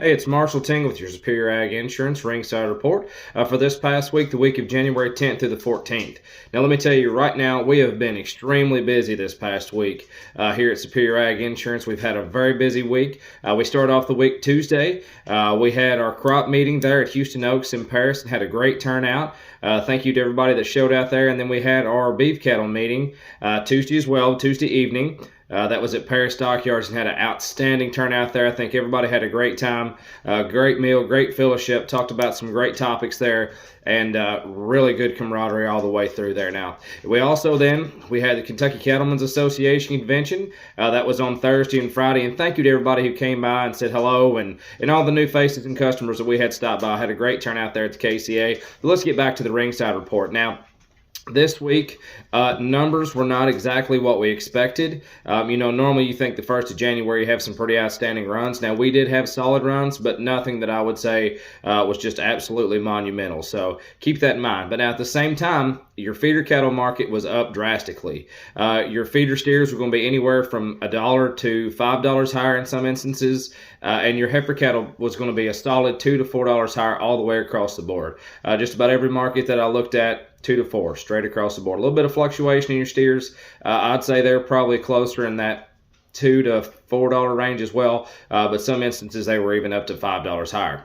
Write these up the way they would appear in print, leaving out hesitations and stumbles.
Hey, it's Marshall Ting with your Superior Ag Insurance Ringside Report for this past week, the week of January 10th through the 14th. Now, let me tell you right now, we have been extremely busy this past week here at Superior Ag Insurance. We've had a very busy week. We started off the week Tuesday. We had our crop meeting there at Houston Oaks in Paris and had a great turnout. Thank you to everybody that showed out there. And then we had our beef cattle meeting Tuesday as well, Tuesday evening. That was at Paris Stockyards and had an outstanding turnout there. I think everybody had a great time, great meal, great fellowship, talked about some great topics there, and really good camaraderie all the way through there. Now, we also we had the Kentucky Cattlemen's Association convention. That was on Thursday and Friday, and thank you to everybody who came by and said hello, and all the new faces and customers that we had stopped by. I had a great turnout there at the KCA. But let's get back to the Ringside Report. Now, this week, numbers were not exactly what we expected. Normally you think the 1st of January you have some pretty outstanding runs. Now, we did have solid runs, but nothing that I would say was just absolutely monumental. So keep that in mind. But now at the same time, your feeder cattle market was up drastically. Your feeder steers were going to be anywhere from $1 to $5 higher in some instances, and your heifer cattle was going to be a solid $2 to $4 higher all the way across the board. Just about every market that I looked at, 2 to 4 straight across the board. A little bit of fluctuation in your steers. I'd say they're probably closer in that $2 to $4 range as well, but some instances they were even up to $5 higher.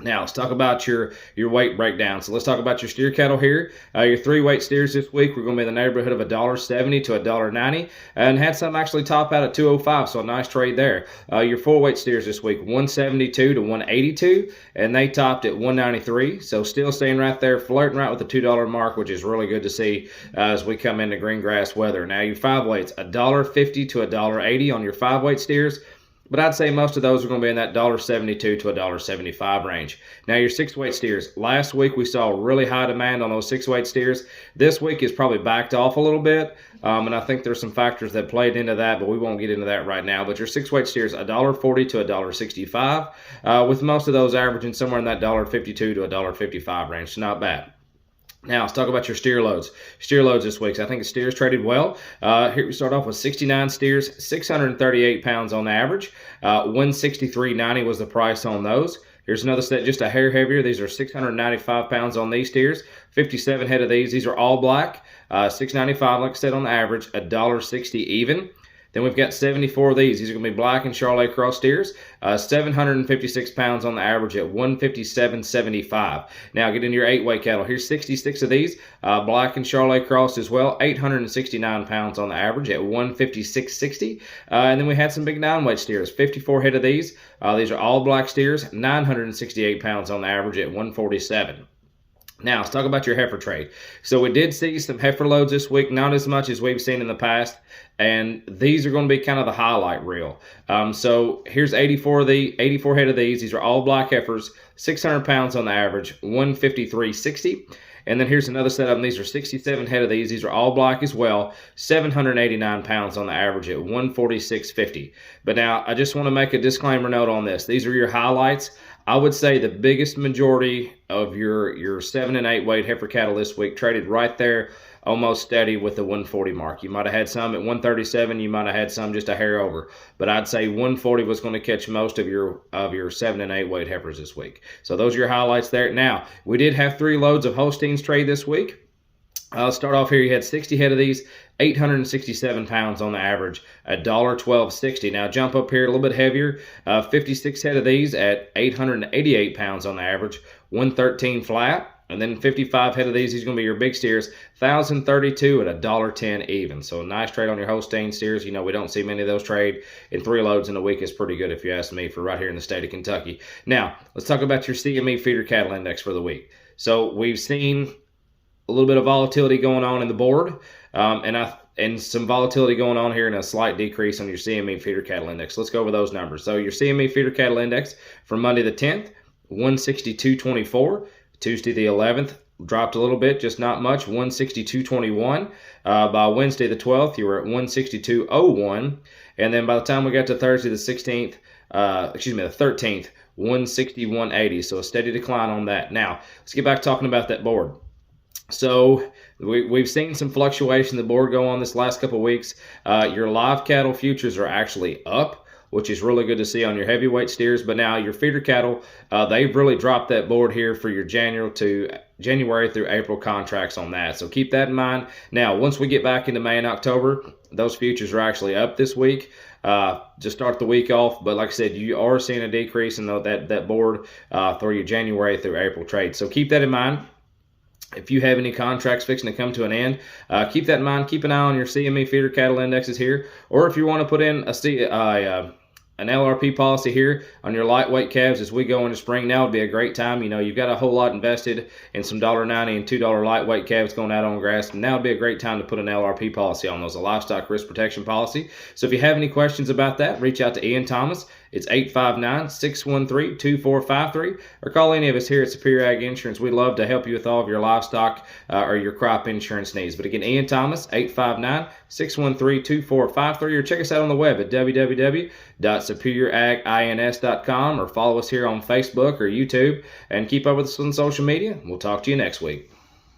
Now, let's talk about your weight breakdown. So let's talk about your steer cattle here. Your 3-weight steers this week, we're going to be in the neighborhood of $1.70 to $1.90, and had some actually top out at $2.05, so a nice trade there. Your 4-weight steers this week, $172 to $182, and they topped at $193, so still staying right there, flirting right with the $2 mark, which is really good to see as we come into green grass weather. Now, your 5-weights, $1.50 to $1.80 on your 5-weight steers. But I'd say most of those are going to be in that $1.72 to $1.75 range. Now, your 6-weight steers. Last week, we saw really high demand on those 6-weight steers. This week is probably backed off a little bit, and I think there's some factors that played into that, but we won't get into that right now. But your 6-weight steers, $1.40 to $1.65, with most of those averaging somewhere in that $1.52 to $1.55 range. So not bad. Now, let's talk about your steer loads. Steer loads this week. So I think the steers traded well. Here we start off with 69 steers, 638 pounds on average. 163.90 was the price on those. Here's another set just a hair heavier. These are 695 pounds on these steers. 57 head of these. These are all black. 695, like I said, on the average. $1.60 even. Then we've got 74 of these. These are going to be black and Charolais cross steers. 756 pounds on the average at 157.75. Now get into your 8-weight cattle. Here's 66 of these. Black and Charolais crossed as well. 869 pounds on the average at 156.60. And then we had some big 9-weight steers. 54 head of these. These are all black steers. 968 pounds on the average at 147. Now, let's talk about your heifer trade. So we did see some heifer loads this week, not as much as we've seen in the past, and these are going to be kind of the highlight reel. So here's 84 head of these. These are all black heifers, 600 pounds on the average, 153.60. And then here's another set of them. These are 67 head of these. These are all black as well. 789 pounds on the average at 146.50. But now, I just want to make a disclaimer note on this. These are your highlights. I would say the biggest majority of your 7 and 8 weight heifer cattle this week traded right there, almost steady with the 140 mark. You might have had some at 137. You might have had some just a hair over. But I'd say 140 was going to catch most of your 7 and 8 weight heifers this week. So those are your highlights there. Now, we did have 3 loads of Holsteins trade this week. I'll start off here. You had 60 head of these, 867 pounds on the average, $1.12.60. Now jump up here a little bit heavier. 56 head of these at 888 pounds on the average, 113 flat. And then 55 head of these going to be your big steers, 1,032 at $1.10 even. So a nice trade on your Holstein steers. We don't see many of those trade, and 3 loads in a week is pretty good if you ask me for right here in the state of Kentucky. Now, let's talk about your CME feeder cattle index for the week. So we've seen a little bit of volatility going on in the board, and some volatility going on here and a slight decrease on your CME feeder cattle index. Let's go over those numbers. So your CME feeder cattle index for Monday the 10th, 162.24. Tuesday the 11th, dropped a little bit, just not much, 162.21. By Wednesday the 12th, you were at 162.01. And then by the time we got to Thursday the 13th, 161.80. So a steady decline on that. Now, let's get back talking about that board. So we've seen some fluctuation in the board go on this last couple of weeks. Your live cattle futures are actually up, which is really good to see on your heavyweight steers. But now your feeder cattle, they've really dropped that board here for your January through April contracts on that. So keep that in mind. Now, once we get back into May and October, those futures are actually up this week. Just start the week off, but like I said, you are seeing a decrease in that board for your January through April trade. So keep that in mind. If you have any contracts fixing to come to an end, keep that in mind. Keep an eye on your CME feeder cattle indexes here, or if you want to put in an LRP policy here on your lightweight calves as we go into spring, now would be a great time. You know, you've got a whole lot invested in some $1.90 and $2 lightweight calves going out on grass, and now would be a great time to put an LRP policy on those, a livestock risk protection policy. So if you have any questions about that, reach out to Ian Thomas. It's 859-613-2453, or call any of us here at Superior Ag Insurance. We'd love to help you with all of your livestock or your crop insurance needs. But again, Ian Thomas, 859-613-2453, or check us out on the web at www.superioragins.com, or follow us here on Facebook or YouTube, and keep up with us on social media. We'll talk to you next week.